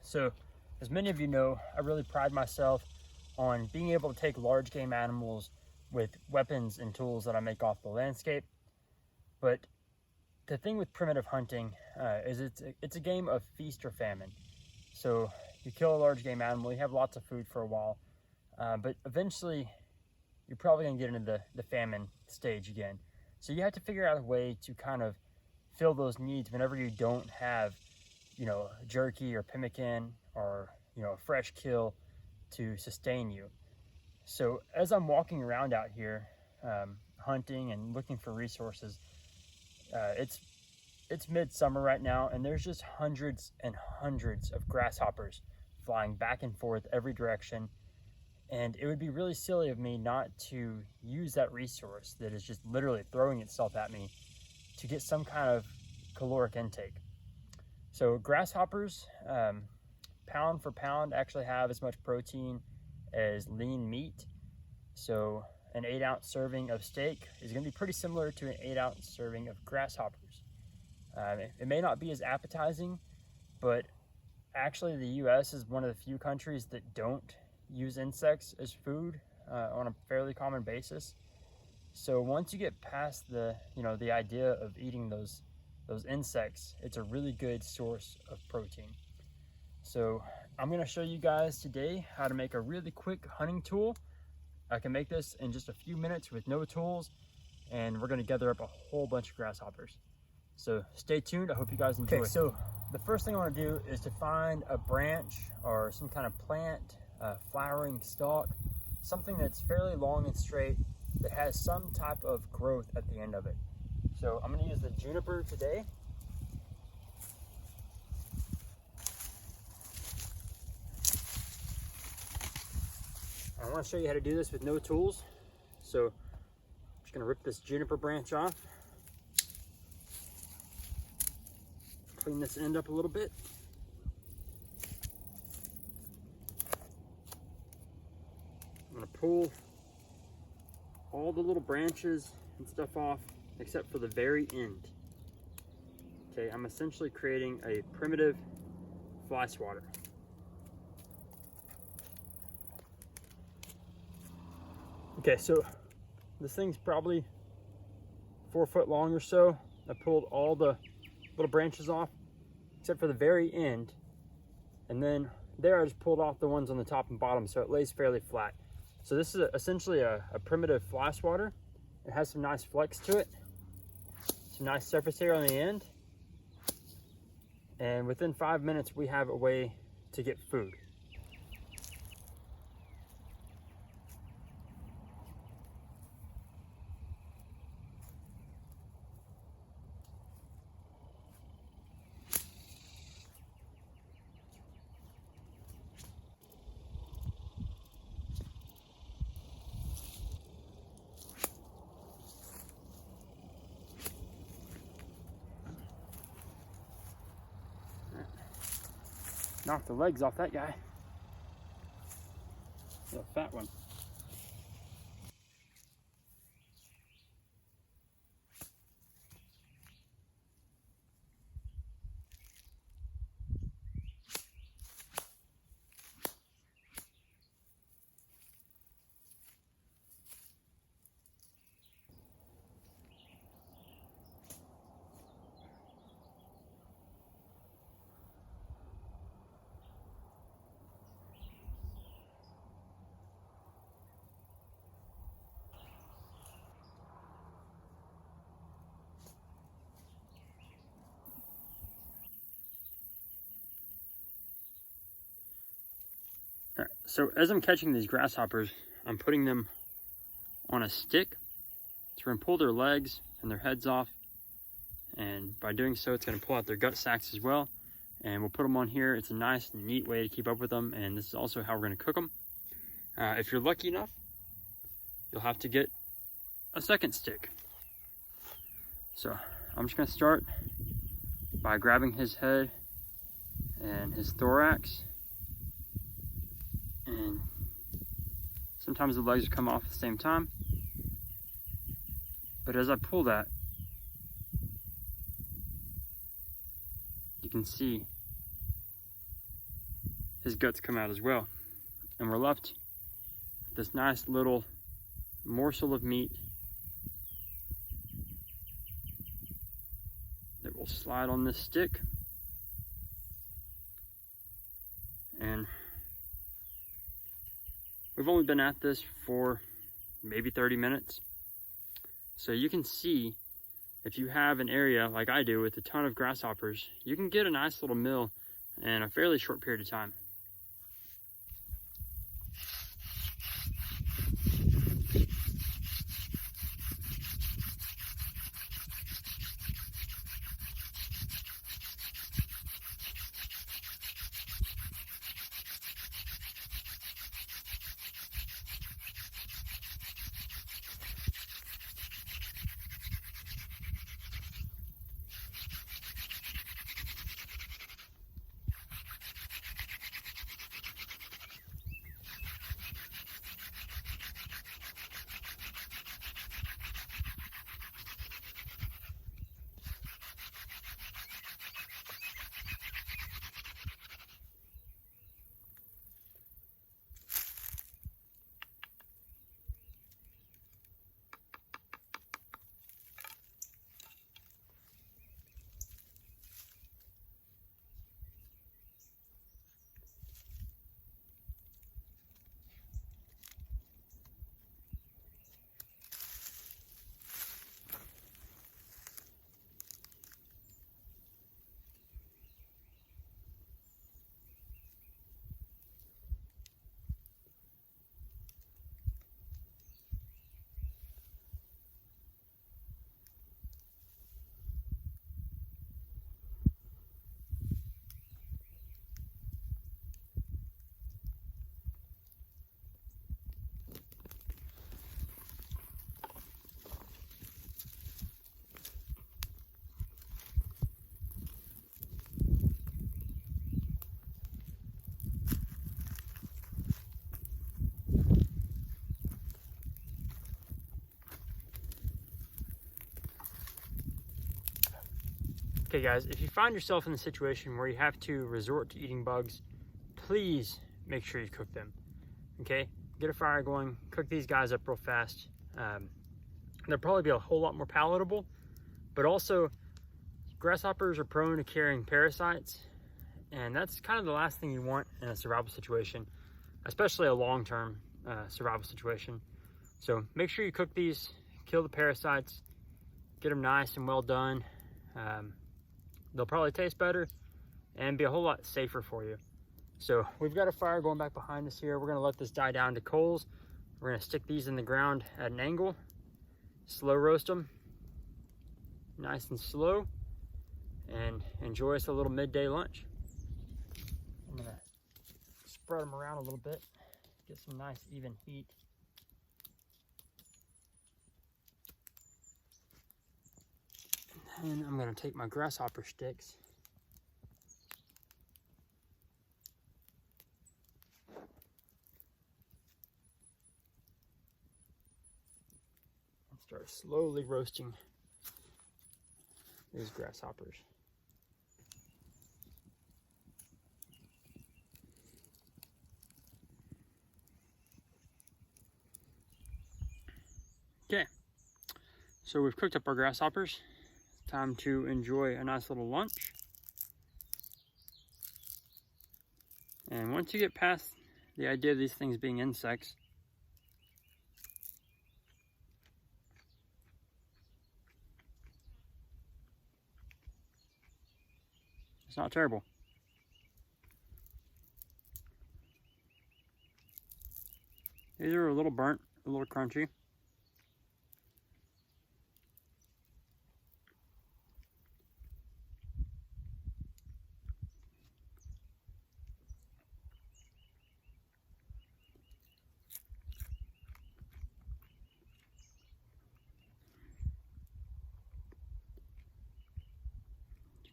So, as many of you know, I really pride myself on being able to take large game animals with weapons and tools that I make off the landscape. But the thing with primitive hunting is it's a game of feast or famine. So you kill a large game animal, you have lots of food for a while, but eventually you're probably gonna get into the famine stage again. So you have to figure out a way to kind of fill those needs whenever you don't have, jerky or pemmican or, a fresh kill to sustain you. So as I'm walking around out here, hunting and looking for resources, it's midsummer right now, and there's just hundreds and hundreds of grasshoppers flying back and forth every direction. And it would be really silly of me not to use that resource that is just literally throwing itself at me to get some kind of caloric intake. So grasshoppers, pound for pound, actually have as much protein as lean meat. So an 8-ounce serving of steak is going to be pretty similar to an 8-ounce serving of grasshoppers. It may not be as appetizing, but actually the US is one of the few countries that don't use insects as food on a fairly common basis. So once you get past the idea of eating those insects, it's a really good source of protein. So I'm going to show you guys today how to make a really quick hunting tool. I can make this in just a few minutes with no tools, and we're going to gather up a whole bunch of grasshoppers. So stay tuned. I hope you guys enjoy. Okay, so the first thing I want to do is to find a branch or some kind of plant, flowering stalk, something that's fairly long and straight that has some type of growth at the end of it. So I'm going to use the juniper today. I want to show you how to do this with no tools. So I'm just going to rip this juniper branch off. Clean this end up a little bit. I'm going to pull all the little branches and stuff off except for the very end. Okay, I'm essentially creating a primitive fly swatter. Okay, so this thing's probably 4 foot long or so. I pulled all the little branches off except for the very end, and then there I just pulled off the ones on the top and bottom so it lays fairly flat. So this is essentially a primitive fly swatter. It has some nice flex to it, some nice surface area on the end, and within 5 minutes we have a way to get food. Knock the legs off that guy. A fat one. All right, so as I'm catching these grasshoppers, I'm putting them on a stick. So we're gonna pull their legs and their heads off, and by doing so it's gonna pull out their gut sacs as well, and we'll put them on here. It's a nice neat way to keep up with them, and this is also how we're gonna cook them. If you're lucky enough, you'll have to get a second stick. So I'm just gonna start by grabbing his head and his thorax, and sometimes the legs will come off at the same time, but as I pull that, you can see his guts come out as well. And we're left with this nice little morsel of meat that will slide on this stick. And we've only been at this for maybe 30 minutes. So you can see, if you have an area like I do with a ton of grasshoppers, you can get a nice little meal in a fairly short period of time. Okay guys, if you find yourself in the situation where you have to resort to eating bugs, please make sure you cook them, okay? Get a fire going, cook these guys up real fast. They'll probably be a whole lot more palatable, but also grasshoppers are prone to carrying parasites, and that's kind of the last thing you want in a survival situation, especially a long-term survival situation. So make sure you cook these, kill the parasites, get them nice and well done. They'll probably taste better and be a whole lot safer for you. So we've got a fire going back behind us here. We're gonna let this die down to coals. We're gonna stick these in the ground at an angle, slow roast them, nice and slow, and enjoy us a little midday lunch. I'm gonna spread them around a little bit, get some nice even heat. And I'm gonna take my grasshopper sticks and start slowly roasting these grasshoppers. Okay, so we've cooked up our grasshoppers. Time to enjoy a nice little lunch. And once you get past the idea of these things being insects, it's not terrible. These are a little burnt, a little crunchy.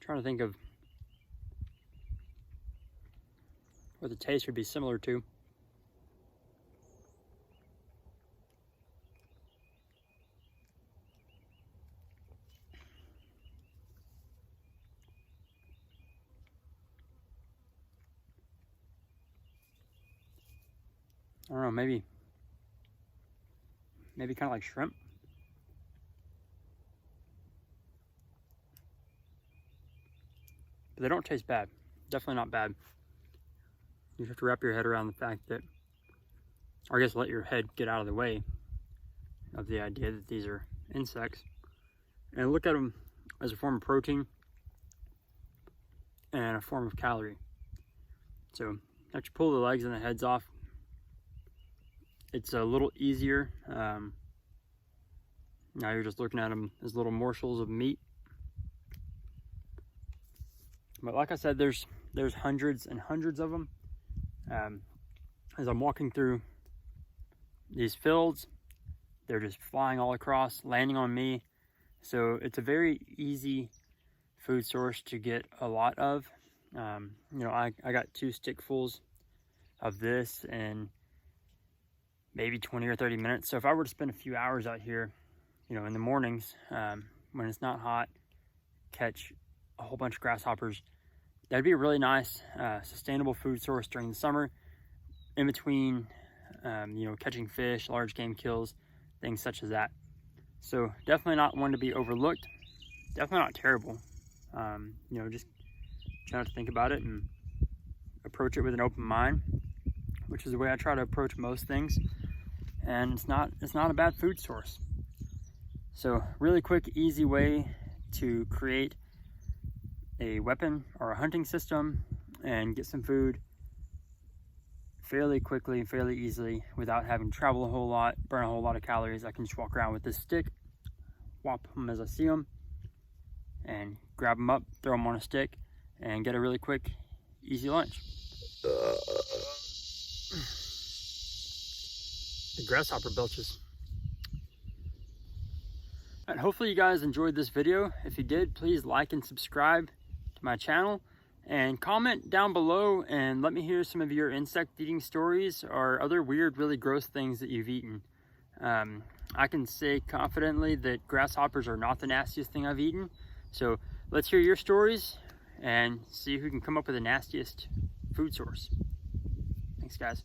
Trying to think of what the taste would be similar to. I don't know, maybe kind of like shrimp. But they don't taste bad. Definitely not bad. You have to wrap your head around the fact that, or I guess let your head get out of the way of the idea that these are insects. And look at them as a form of protein and a form of calorie. So after you pull the legs and the heads off, it's a little easier. Now you're just looking at them as little morsels of meat. But like I said, there's hundreds and hundreds of them. As I'm walking through these fields, they're just flying all across, landing on me. So it's a very easy food source to get a lot of. You know, I got 2 stickfuls of this in maybe 20 or 30 minutes. So if I were to spend a few hours out here, you know, in the mornings, when it's not hot, catch a whole bunch of grasshoppers, that'd be a really nice, sustainable food source during the summer, in between, you know, catching fish, large game kills, things such as that. So definitely not one to be overlooked. Definitely not terrible. You know, just try to think about it and approach it with an open mind, which is the way I try to approach most things. And it's not a bad food source. So really quick, easy way to create a weapon or a hunting system and get some food fairly quickly and fairly easily without having to travel a whole lot, burn a whole lot of calories. I can just walk around with this stick, whop them as I see them, and grab them up, throw them on a stick, and get a really quick, easy lunch. The grasshopper belches. And hopefully you guys enjoyed this video. If you did, please like and subscribe to my channel, and comment down below and let me hear some of your insect eating stories or other weird, really gross things that you've eaten. I can say confidently that grasshoppers are not the nastiest thing I've eaten. So let's hear your stories and see who can come up with the nastiest food source. Thanks, guys.